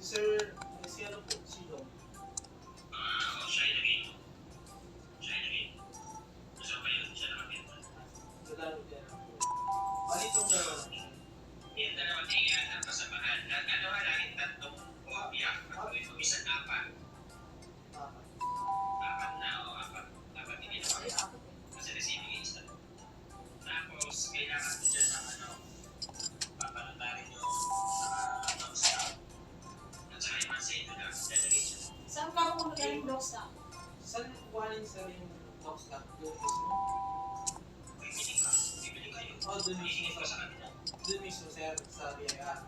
Sir, si ano po, si Dom. Siya yung naging. Gusto ko yun, siya nakapita. Naglalaro din ako. Balitong dalawa lang siya. Yung dalawa tingin ang kasamahan. Nagkalawa laging tatlong kopya. At yung isang apat. Apat na o apat. Apat yung ginawa. Kasi receiving instant. Tapos, kailangan ko dyan ng papanatarin yung non-stop. At saka yung mansito lang, delegation. Saan ka mo magaling block stock? Saan kuhanin sir yung box lock? Doon mismo? Bibili kayo. Doon Hihingin mismo ko sa sa kanila. Doon mismo sir, sa BIR.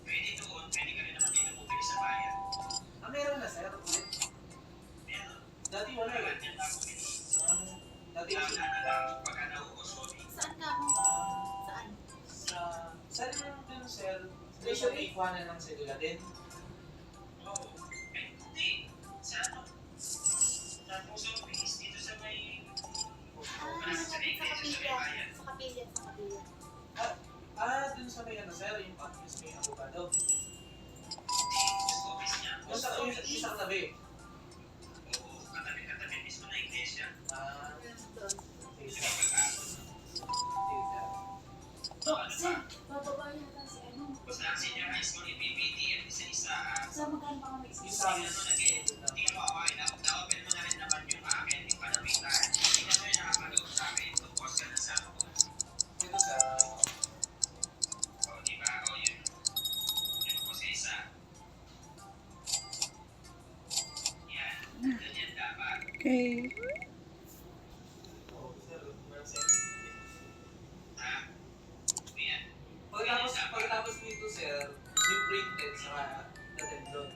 Pwede doon, pwede ka rin naman dito bumili sa bayan. Meron na sir. Meron. Dati wala eh. Kaya dyan ako bili. Dati Kaya kasi, pagka nauubos ko, Saan ka mo? Saan? saan yung dun sir? Station may kuhanan ng sedula din. oo. Hindi. Sa ano? Sa puso office, dito sa may... Sa kapilya. Sa kapilya. Dun sa may ano sir, yung office may abogado. Hindi, sa office niya. Yung sa katabi. Oo, katabi mismo na iglesia. Okay Sa sir. pag-aakot. Okay sir. Sir, bababa yata si ano. Basta ang senior high school, PPT, at isa-isa. Sa magkano pa kami Yung exist? sa Tingnan mo na din. Tingnan mo ako, na-open mo na rin naman yung akin, yung panapitan. Tingnan mo yung nakapaloob sa akin, tupos ka na sa ako. Ito sir. O, di ba? O, yun. Yun po sa isa. Yan. Ganyan dapat. Okay. Oo sir, meron sir. Ha? Yan. Pagkatapos nito sir, yung printed sa dated doon.